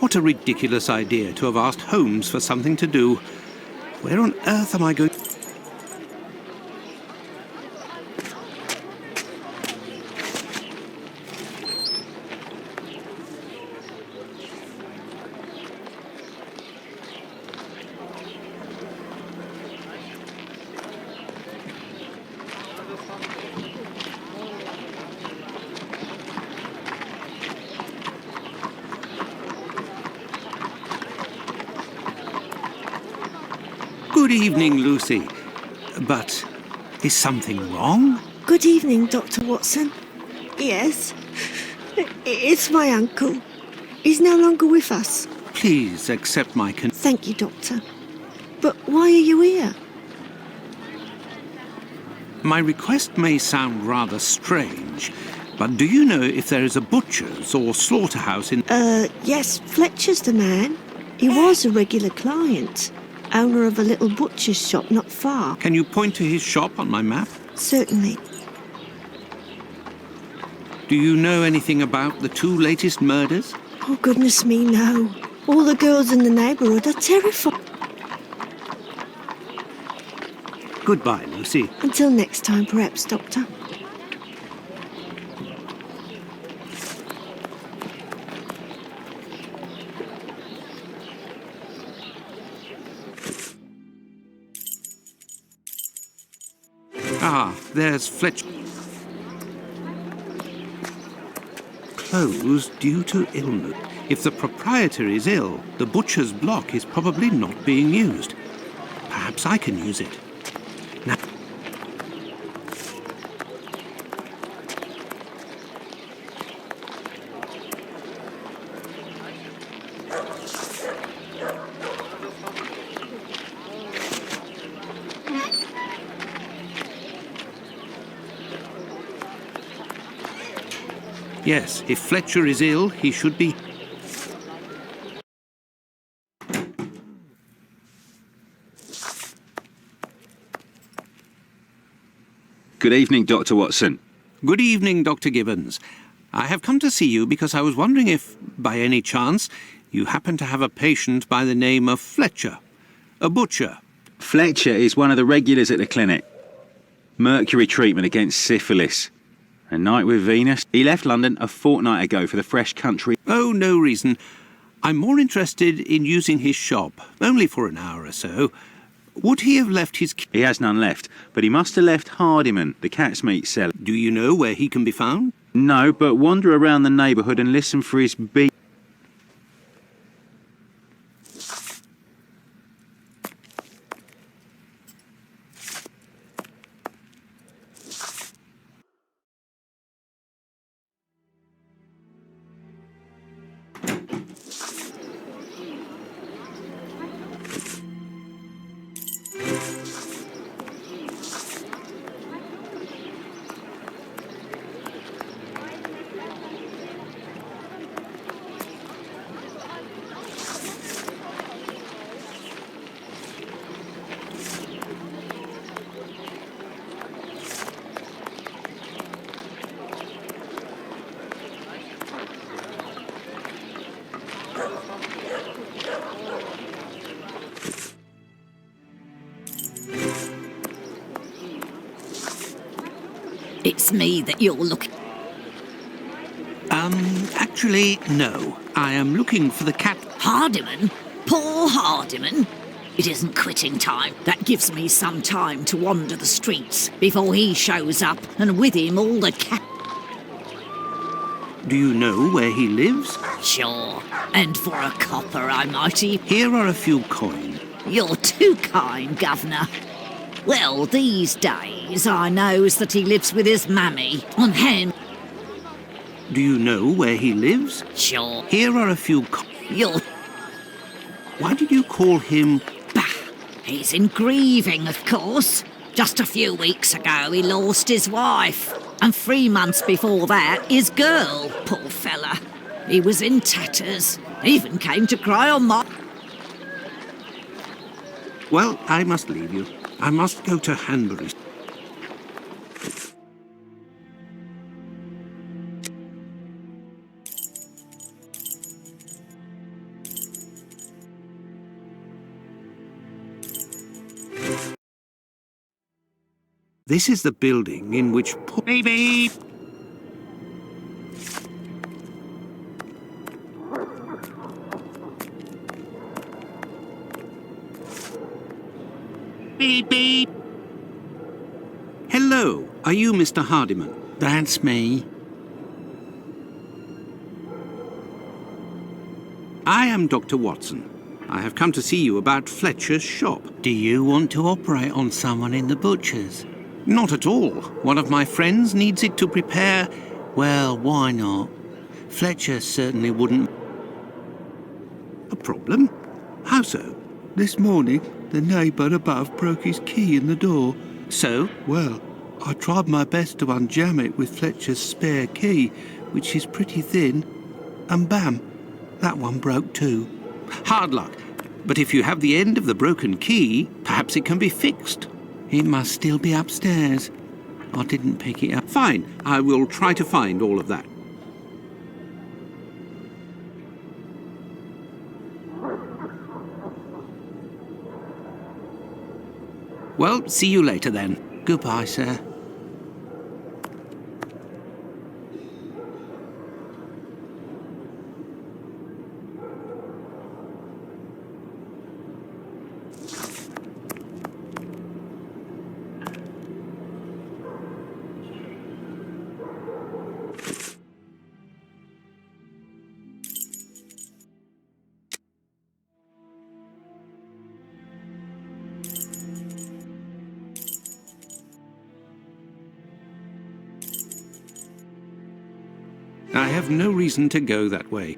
What a ridiculous idea to have asked Holmes for something to do. Where on earth am I going? Good evening, Lucy. But is something wrong? Good evening, Dr. Watson. Yes, it's my uncle. He's no longer with us. Please accept my Thank you, Doctor. But why are you here? My request may sound rather strange, but do you know if there is a butcher's or slaughterhouse in... Yes, Fletcher's the man. He was a regular client. Owner of a little butcher's shop not far. Can you point to his shop on my map? Certainly. Do you know anything about the two latest murders? Oh, goodness me, no. All the girls in the neighbourhood are terrified. Goodbye, Lucy. Until next time, perhaps, Doctor. Ah, there's Fletcher. Closed due to illness. If the proprietor is ill, the butcher's block is probably not being used. Perhaps I can use it. Now... Yes, if Fletcher is ill, he should be... Good evening, Dr. Watson. Good evening, Dr. Gibbons. I have come to see you because I was wondering if, by any chance, you happen to have a patient by the name of Fletcher, a butcher. Fletcher is one of the regulars at the clinic. Mercury treatment against syphilis. A night with Venus. He left London a fortnight ago for the fresh country. Oh, no reason. I'm more interested in using his shop, only for an hour or so. Would he have left his... He has none left, but he must have left Hardiman, the cat's meat seller. Do you know where he can be found? No, but wander around the neighbourhood and listen for his beat. It's me that you're looking... Actually, no. I am looking for the cat... Hardiman? Poor Hardiman? It isn't quitting time. That gives me some time to wander the streets before he shows up, and with him all the cat... Do you know where he lives? Sure. And for a copper, I might even... Here are a few coins. You're too kind, Governor. Well, these days, I knows that he lives with his mammy on hand. Do you know where he lives? Sure. Here are a few You're... Why did you call him... Bah! He's in grieving, of course. Just a few weeks ago, he lost his wife. And 3 months before that, his girl. Poor fella. He was in tatters. Even came to cry on my... Well, I must leave you. I must go to Hanbury. This is the building in which Beep beep! Beep beep! Hello, are you Mr. Hardiman? That's me. I am Dr. Watson. I have come to see you about Fletcher's shop. Do you want to operate on someone in the butcher's? Not at all. One of my friends needs it to prepare... Well, why not? Fletcher certainly wouldn't. A problem? How so? This morning, the neighbour above broke his key in the door. So? Well, I tried my best to unjam it with Fletcher's spare key, which is pretty thin, and bam, that one broke too. Hard luck. But if you have the end of the broken key, perhaps it can be fixed. It must still be upstairs. I didn't pick it up. Fine, I will try to find all of that. Well, see you later then. Goodbye, sir. I have no reason to go that way.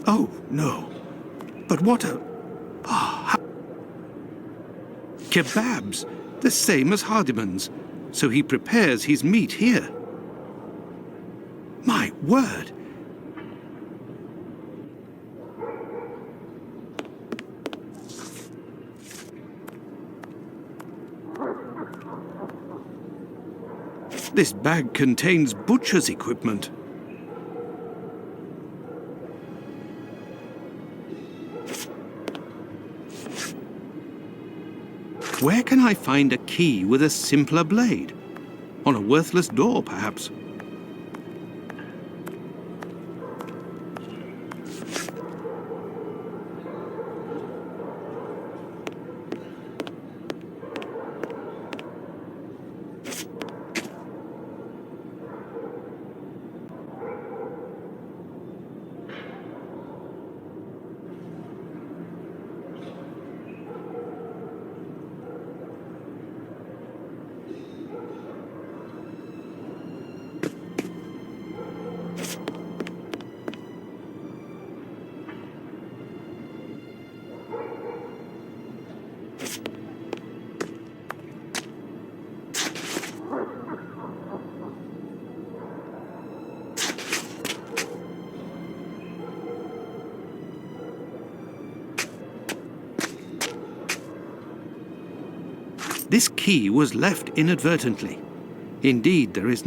Oh, no. But what a... Kebabs, the same as Hardiman's. So he prepares his meat here. My word! This bag contains butcher's equipment. Where can I find a key with a simpler blade? On a worthless door, perhaps. This key was left inadvertently. Indeed, there is...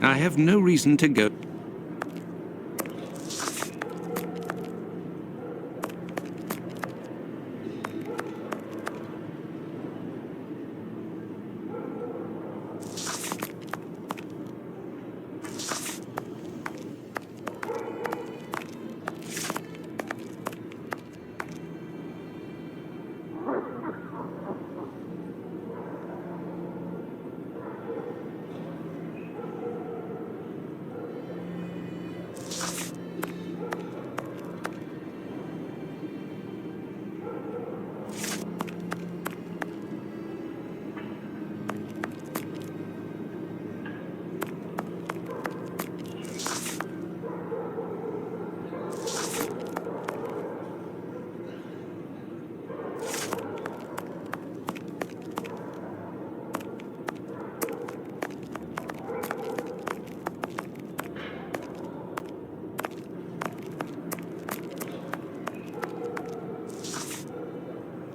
I have no reason to go.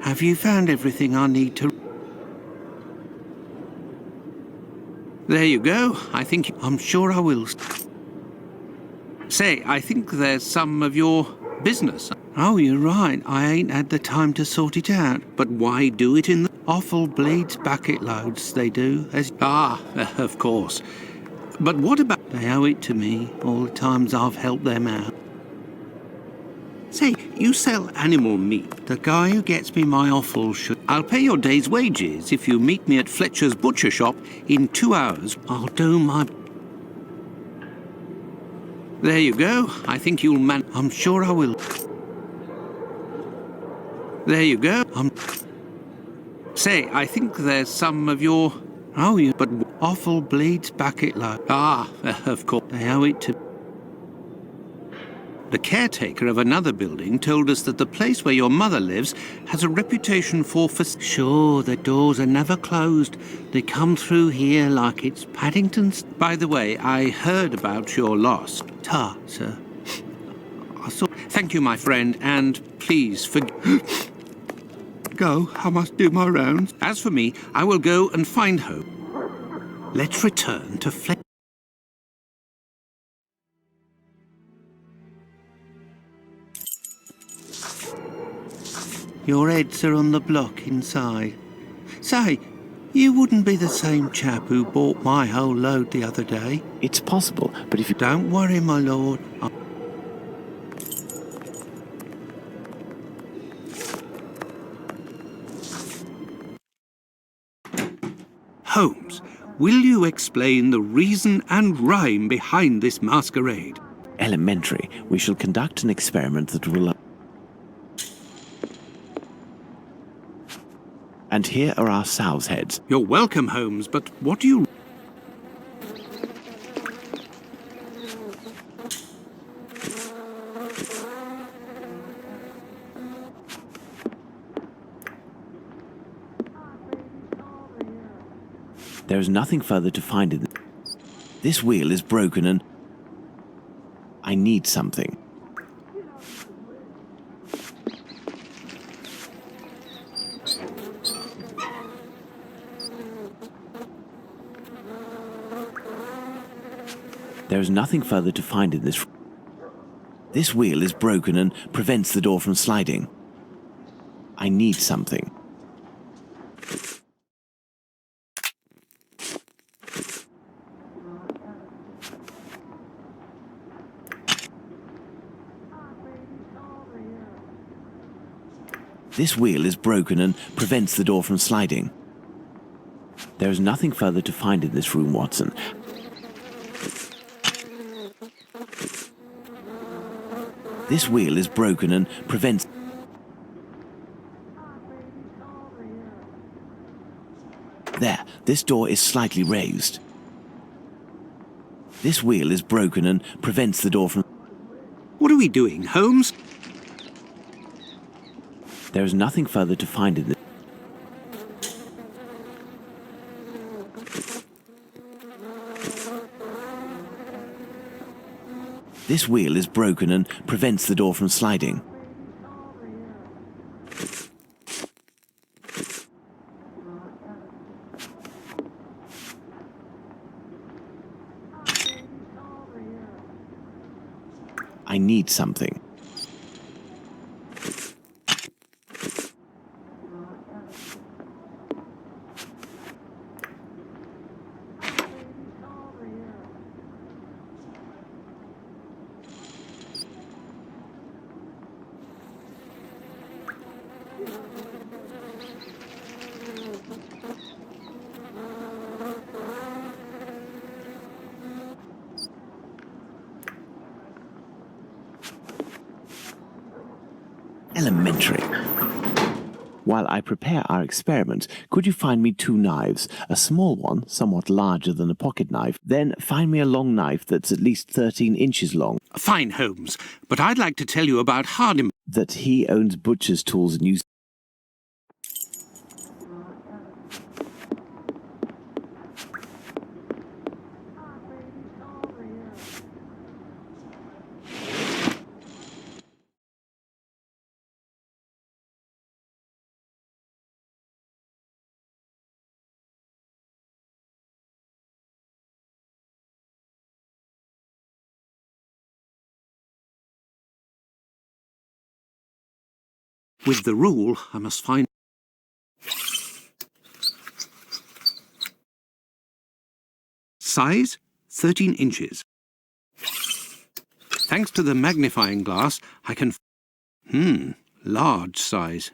Have you found everything I need to... There you go. I think... I'm sure I will. Say, I think there's some of your business. Oh, you're right. I ain't had the time to sort it out. But why do it in the... Offal bleeds bucket loads, they do. Of course. But what about... They owe it to me, all the times I've helped them out. Say, you sell animal meat. The guy who gets me my offal should... I'll pay your day's wages if you meet me at Fletcher's butcher shop in 2 hours. I'll do my... There you go. I think you'll I'm sure I will. There you go. Say, I think there's some of your... Oh, you... But... Offal bleeds bucket load. Of course. They owe it to... The caretaker of another building told us that the place where your mother lives has a reputation for... Sure, the doors are never closed. They come through here like it's Paddington's. By the way, I heard about your loss. Ta, sir. I saw... Thank you, my friend, and please Go, I must do my rounds. As for me, I will go and find Hope. Let's return to Fletcher. Your heads are on the block inside. Say, you wouldn't be the same chap who bought my whole load the other day. It's possible, but if you... Don't worry, my lord. Holmes, will you explain the reason and rhyme behind this masquerade? Elementary. We shall conduct an experiment that will... And here are our sow's heads. You're welcome, Holmes, but what do you... There is nothing further to find in... This wheel is broken and... I need something. There is nothing further to find in this... This wheel is broken and prevents the door from sliding. I need something. This wheel is broken and prevents the door from sliding. There is nothing further to find in this room, Watson. This wheel is broken and prevents... There, this door is slightly raised. This wheel is broken and prevents the door from... What are we doing, Holmes? There is nothing further to find in this... This wheel is broken and prevents the door from sliding. I need something. Elementary. While I prepare our experiment, could you find me 2 knives? A small one, somewhat larger than a pocket knife. Then find me a long knife that's at least 13 inches long. Fine, Holmes, but I'd like to tell you about Harding. That he owns butcher's tools and uses. With the rule, I must find... Size, 13 inches. Thanks to the magnifying glass, I can... large size.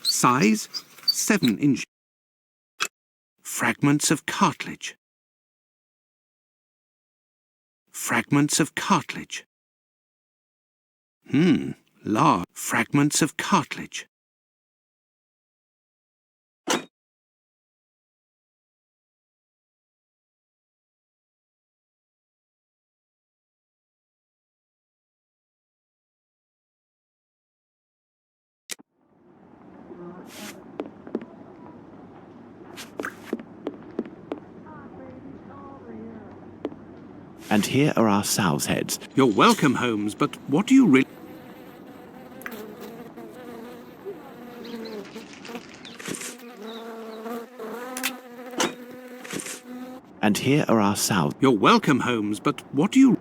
Size, 7 inches. Fragments of cartilage. Fragments of cartilage. Large. Fragments of cartilage. And here are our sow's heads. You're welcome, Holmes, but what do you really... And here are our sow's. You're welcome, Holmes, but what do you...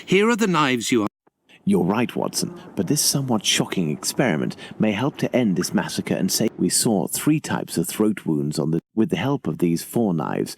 Here are the knives you are... You're right, Watson, but this somewhat shocking experiment may help to end this massacre and say we saw 3 types of throat wounds on the... With the help of these 4 knives...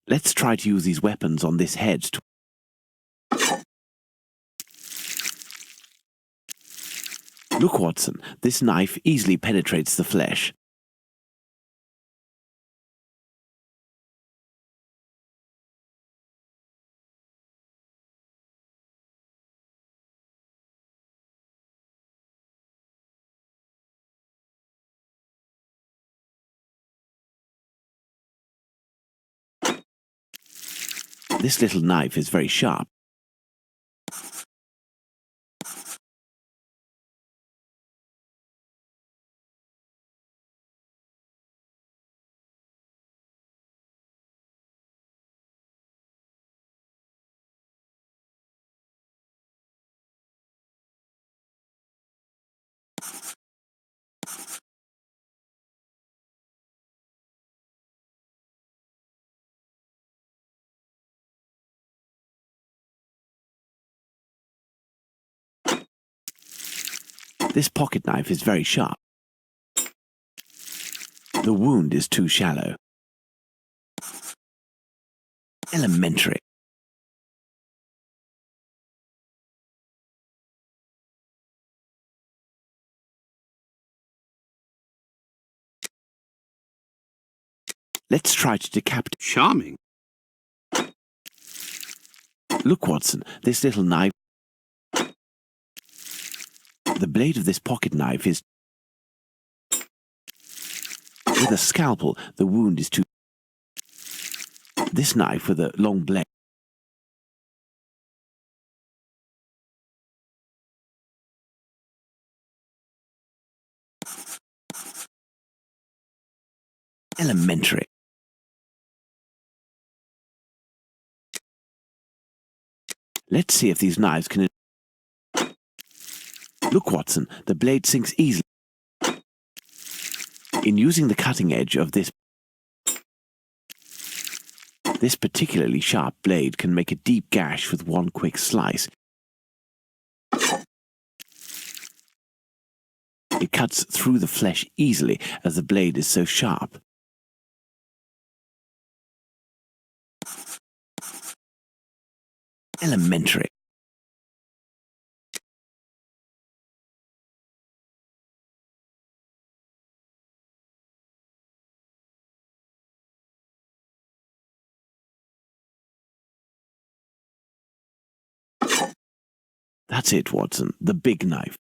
Let's try to use these weapons on this head to... Look, Watson, this knife easily penetrates the flesh. This little knife is very sharp. This pocket knife is very sharp. The wound is too shallow. Elementary. Let's try to decapitate. Charming. Look, Watson, this little knife. The blade of this pocket knife is... With a scalpel, the wound is too... This knife with a long blade... Elementary. Let's see if these knives can... Look, Watson, the blade sinks easily. In using the cutting edge of this particularly sharp blade can make a deep gash with one quick slice. It cuts through the flesh easily as the blade is so sharp. Elementary. That's it, Watson, the big knife.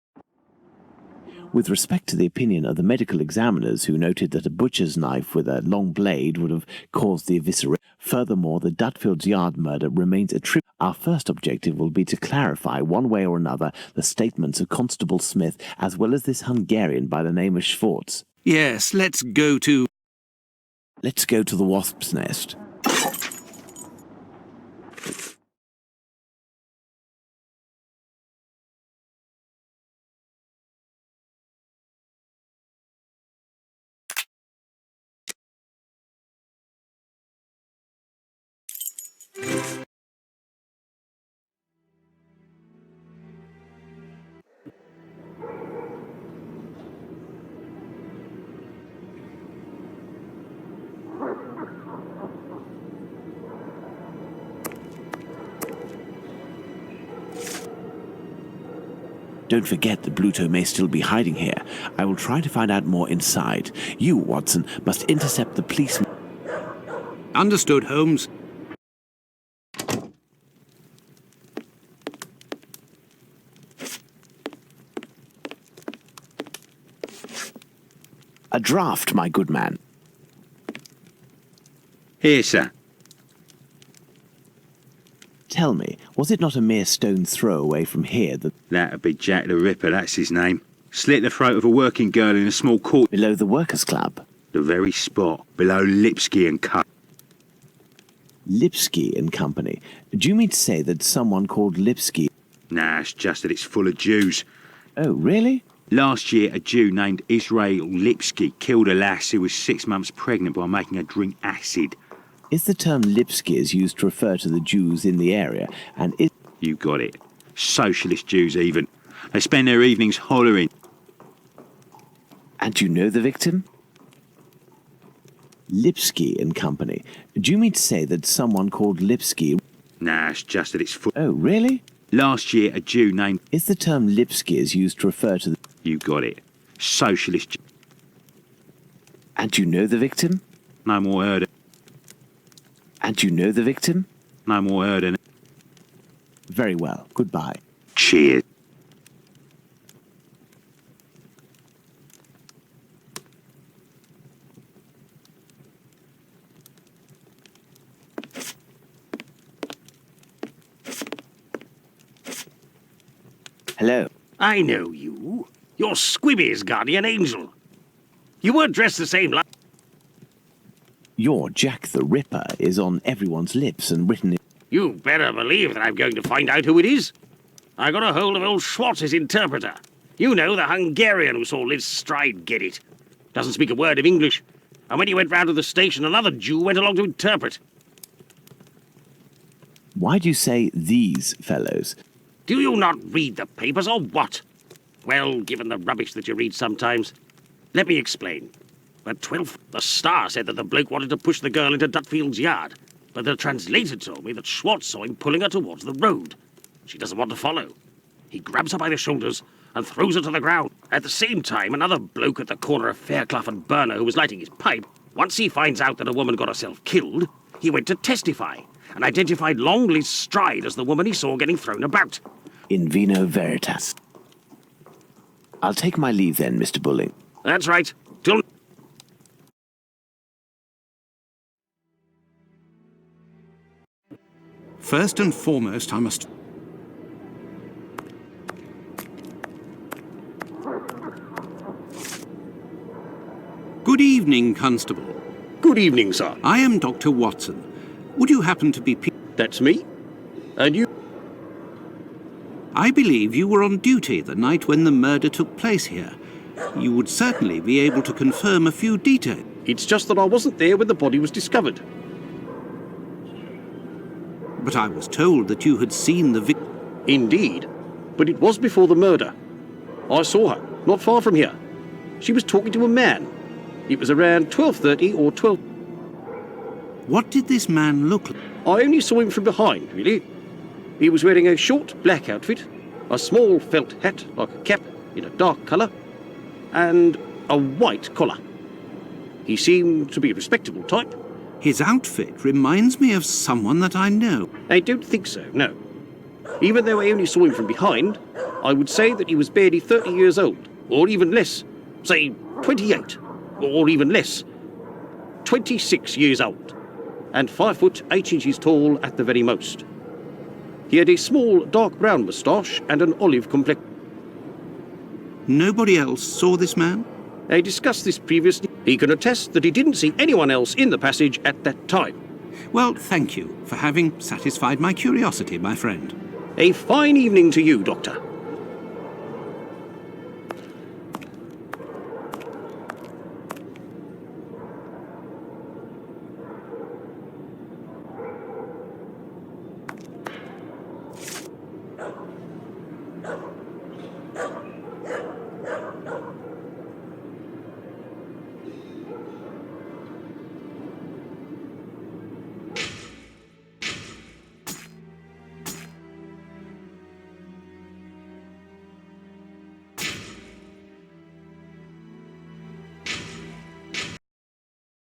With respect to the opinion of the medical examiners who noted that a butcher's knife with a long blade would have caused the evisceration. Furthermore, the Dutfield's Yard murder remains a trip. Our first objective will be to clarify, one way or another, the statements of Constable Smith as well as this Hungarian by the name of Schwartz. Yes, let's go to... Let's go to the Wasp's Nest. Don't forget that Bluto may still be hiding here. I will try to find out more inside. You, Watson, must intercept the policeman. Understood, Holmes. A draft, my good man. Here, sir. Tell me, was it not a mere stone's throw away from here that... That'd be Jack the Ripper, that's his name. Slit the throat of a working girl in a small court. Below the Workers' Club? The very spot, below Lipsky and Co. Lipsky and Company? Do you mean to say that someone called Lipsky... Nah, it's just that it's full of Jews. Oh, really? Last year, a Jew named Israel Lipsky killed a lass who was 6 months pregnant by making her drink acid. Is the term Lipskys used to refer to the Jews in the area, and is... You got it. Socialist Jews, even. They spend their evenings hollering. And you know the victim? Lipsky and Company. Do you mean to say that someone called Lipsky... Nah, it's just that it's full... Oh, really? Last year, a Jew named... Is the term Lipskys used to refer to the... You got it. Socialist Jews. And you know the victim? No more heard of... And you know the victim? No more heard of... Very well. Goodbye. Cheers. Hello. I know you. You're Squibby's guardian angel. You weren't dressed the same like... Your Jack the Ripper is on everyone's lips and written in... You better believe that I'm going to find out who it is. I got a hold of old Schwartz's interpreter. You know, the Hungarian who saw Liz Stride get it. Doesn't speak a word of English. And when he went round to the station, another Jew went along to interpret. Why do you say these fellows? Do you not read the papers, or what? Well, given the rubbish that you read sometimes. Let me explain. At 12th, the Star said that the bloke wanted to push the girl into Dutfield's Yard, but the translator told me that Schwartz saw him pulling her towards the road. She doesn't want to follow. He grabs her by the shoulders and throws her to the ground. At the same time, another bloke at the corner of Fairclough and Burner, who was lighting his pipe, Once he finds out that a woman got herself killed, he went to testify and identified Long Liz Stride as the woman he saw getting thrown about. In vino veritas. I'll take my leave then, Mr. Bulling. That's right. Till... First and foremost, I must... Good evening, Constable. Good evening, sir. I am Dr. Watson. Would you happen to be... That's me. And you? I believe you were on duty the night when the murder took place here. You would certainly be able to confirm a few details. It's just that I wasn't there when the body was discovered. But I was told that you had seen the victim. Indeed. But it was before the murder. I saw her, not far from here. She was talking to a man. It was around 12:30 or 12... What did this man look like? I only saw him from behind, really. He was wearing a short black outfit, a small felt hat like a cap in a dark colour, and a white collar. He seemed to be a respectable type. His outfit reminds me of someone that I know. I don't think so, no. Even though I only saw him from behind, I would say that he was barely 30 years old, or even less. Say 28, or even less. 26 years old, and 5 foot 8 inches tall at the very most. He had a small dark brown moustache and an olive complexion. Nobody else saw this man? I discussed this previously. He can attest that he didn't see anyone else in the passage at that time. Well, thank you for having satisfied my curiosity, my friend. A fine evening to you, Doctor.